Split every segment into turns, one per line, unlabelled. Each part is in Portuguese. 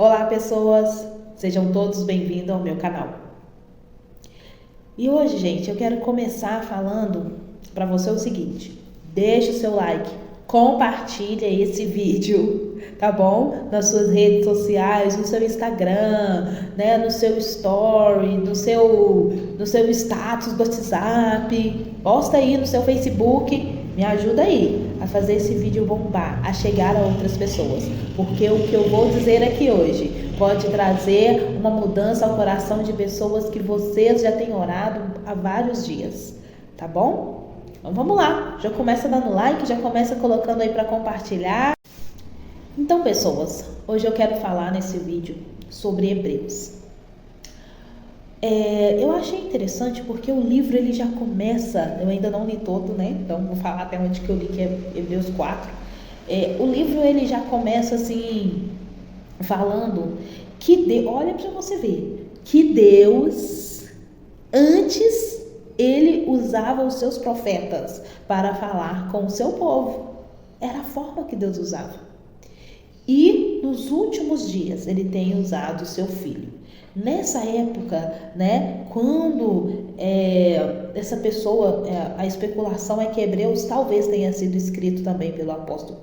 Olá pessoas, sejam todos bem-vindos ao meu canal. E hoje, gente, eu quero começar falando para você o seguinte: deixe o seu like, compartilha esse vídeo, tá bom? Nas suas redes sociais, no seu Instagram, né? No seu story, no seu status do WhatsApp, posta aí no seu Facebook, me ajuda aí a fazer esse vídeo bombar, a chegar a outras pessoas, porque o que eu vou dizer aqui hoje pode trazer uma mudança ao coração de pessoas que vocês já têm orado há vários dias, tá bom? Então vamos lá, já começa dando like, já começa colocando aí para compartilhar. Então, pessoas, hoje eu quero falar nesse vídeo sobre Hebreus. Eu achei interessante porque o livro ele já começa, eu ainda não li todo, né? Então vou falar até onde que eu li, que é Hebreus 4. O livro ele já começa assim, falando que olha para você ver, que Deus, antes ele usava os seus profetas para falar com o seu povo. Era a forma que Deus usava. E nos últimos dias ele tem usado o seu filho. Nessa época, né, quando essa pessoa, a especulação é que Hebreus talvez tenha sido escrito também pelo apóstolo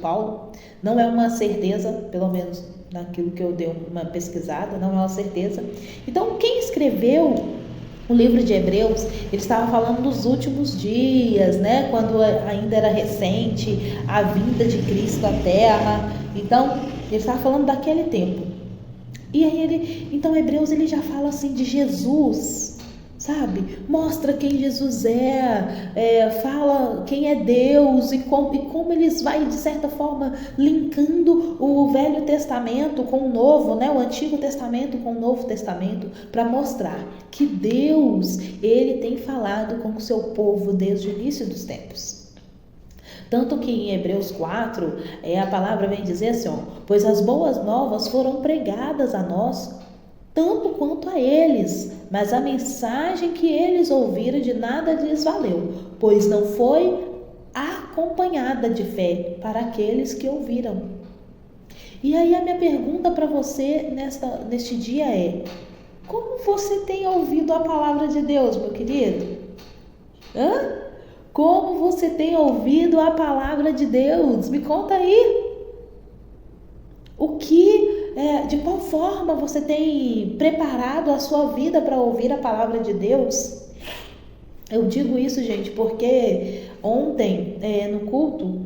Paulo. Não é uma certeza, pelo menos naquilo que eu dei uma pesquisada, não é uma certeza. Então, quem escreveu o livro de Hebreus, ele estava falando dos últimos dias, né? Quando ainda era recente a vinda de Cristo à Terra. Então, ele estava falando daquele tempo. E aí então Hebreus ele já fala assim de Jesus, sabe? Mostra quem Jesus fala quem é Deus e como eles vai de certa forma linkando o Velho Testamento com o Novo, né? O Antigo Testamento com o Novo Testamento, para mostrar que Deus ele tem falado com o seu povo desde o início dos tempos. Tanto que em Hebreus 4, a palavra vem dizer assim, pois as boas novas foram pregadas a nós, tanto quanto a eles, mas a mensagem que eles ouviram de nada lhes valeu, pois não foi acompanhada de fé para aqueles que ouviram. E aí a minha pergunta para você neste dia é: como você tem ouvido a palavra de Deus, meu querido? Como você tem ouvido a palavra de Deus? Me conta aí. De qual forma você tem preparado a sua vida para ouvir a palavra de Deus? Eu digo isso, gente, porque ontem no culto,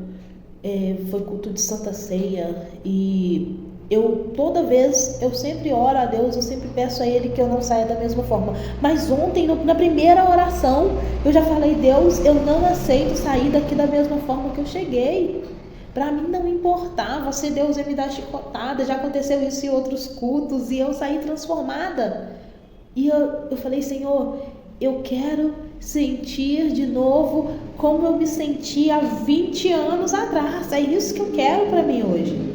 foi culto de Santa Ceia, e toda vez, eu sempre oro a Deus, eu sempre peço a Ele que eu não saia da mesma forma. Mas ontem, na primeira oração, eu já falei: Deus, eu não aceito sair daqui da mesma forma que eu cheguei. Para mim não importava se Deus ia me dar chicotada, já aconteceu isso em outros cultos, e eu saí transformada. E eu falei: Senhor, eu quero sentir de novo como eu me senti há 20 anos atrás. É isso que eu quero para mim hoje.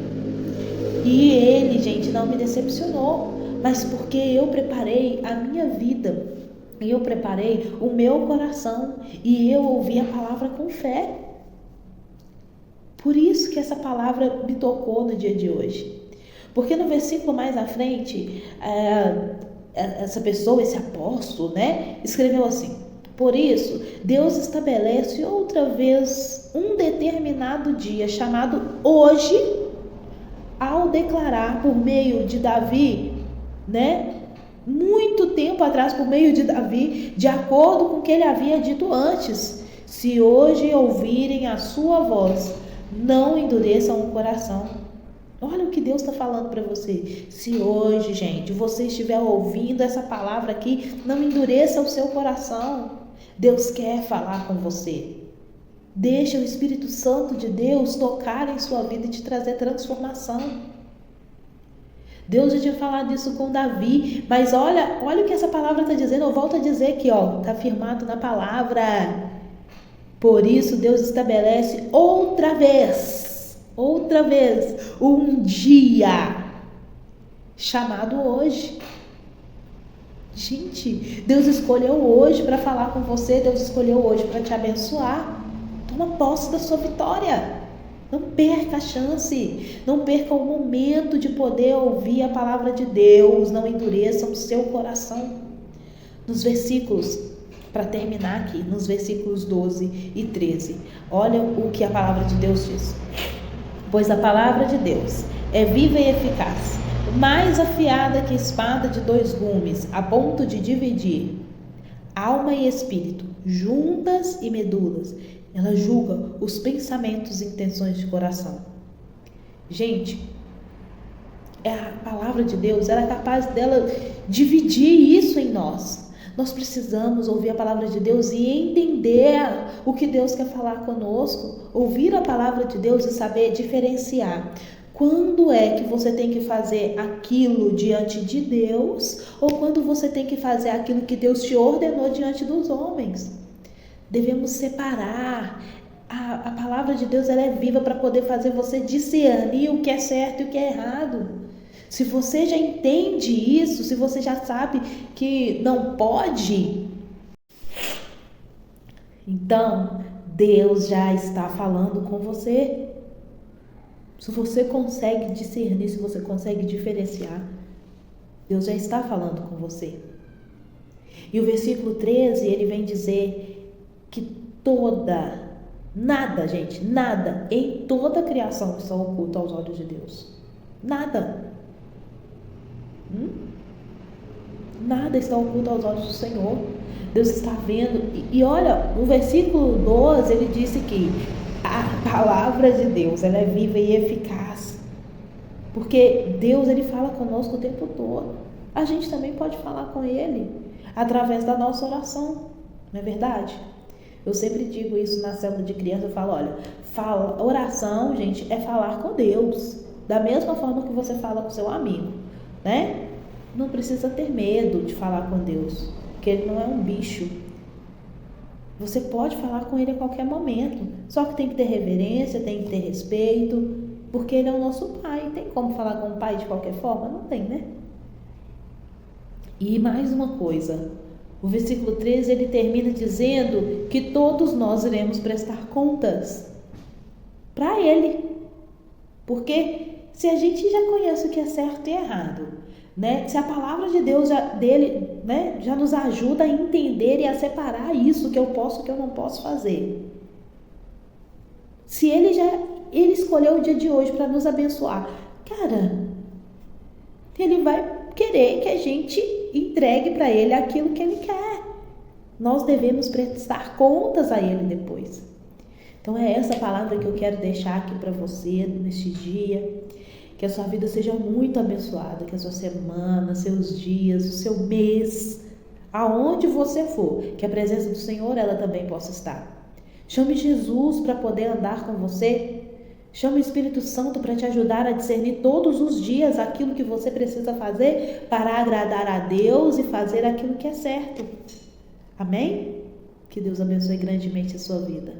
E ele, gente, não me decepcionou, mas porque eu preparei a minha vida, e eu preparei o meu coração, e eu ouvi a palavra com fé. Por isso que essa palavra me tocou no dia de hoje. Porque no versículo mais à frente, essa pessoa, esse apóstolo, né, escreveu assim: por isso, Deus estabelece outra vez um determinado dia, chamado hoje, ao declarar por meio de Davi, né? Muito tempo atrás, por meio de Davi, de acordo com o que ele havia dito antes: se hoje ouvirem a sua voz, não endureçam o coração. Olha o que Deus está falando para você. Se hoje, gente, você estiver ouvindo essa palavra aqui, não endureça o seu coração. Deus quer falar com você. Deixa o Espírito Santo de Deus tocar em sua vida e te trazer transformação. Deus já tinha falado isso com Davi, mas olha o que essa palavra está dizendo. Eu volto a dizer aqui, está firmado na palavra. Por isso Deus estabelece outra vez, um dia chamado hoje. Gente, Deus escolheu hoje para falar com você, Deus escolheu hoje para te abençoar. Toma posse da sua vitória. Não perca a chance, não perca o momento de poder ouvir a palavra de Deus, não endureça o seu coração. Nos versículos, para terminar aqui, nos versículos 12 e 13, olha o que a palavra de Deus diz. Pois a palavra de Deus é viva e eficaz, mais afiada que espada de 2 gumes, a ponto de dividir alma e espírito, juntas e medulas. Ela julga os pensamentos e intenções de coração. Gente, a palavra de Deus, ela é capaz dela dividir isso em nós. Nós precisamos ouvir a palavra de Deus e entender o que Deus quer falar conosco. Ouvir a palavra de Deus e saber diferenciar. Quando é que você tem que fazer aquilo diante de Deus ou quando você tem que fazer aquilo que Deus te ordenou diante dos homens? Devemos separar. A palavra de Deus, ela é viva para poder fazer você discernir o que é certo e o que é errado. Se você já entende isso, se você já sabe que não pode, então Deus já está falando com você. Se você consegue discernir, se você consegue diferenciar, Deus já está falando com você. E o versículo 13, ele vem dizer que nada, gente, nada em toda a criação está oculto aos olhos de Deus. Nada. Nada está oculto aos olhos do Senhor. Deus está vendo. E olha, no versículo 12, ele disse que a palavra de Deus, ela é viva e eficaz. Porque Deus, ele fala conosco o tempo todo. A gente também pode falar com ele através da nossa oração. Não é verdade? Eu sempre digo isso na célula de criança. Eu falo, olha, oração, gente, é falar com Deus. Da mesma forma que você fala com seu amigo, né? Não precisa ter medo de falar com Deus, porque ele não é um bicho. Você pode falar com ele a qualquer momento, só que tem que ter reverência, tem que ter respeito, porque ele é o nosso pai. Tem como falar com o pai de qualquer forma? Não tem, né? E mais uma coisa, o versículo 13, ele termina dizendo que todos nós iremos prestar contas para ele. Porque se a gente já conhece o que é certo e errado, né? Se a palavra de Deus já nos ajuda a entender e a separar isso, que eu posso, que eu não posso fazer. Se ele escolheu o dia de hoje para nos abençoar, cara, ele vai querer que a gente entregue para ele aquilo que ele quer. Nós devemos prestar contas a ele depois. Então é essa palavra que eu quero deixar aqui para você neste dia. Que a sua vida seja muito abençoada, que a sua semana, seus dias, o seu mês, aonde você for, que a presença do Senhor, ela também possa estar. Chame Jesus para poder andar com você. Chame o Espírito Santo para te ajudar a discernir todos os dias aquilo que você precisa fazer para agradar a Deus e fazer aquilo que é certo. Amém? Que Deus abençoe grandemente a sua vida.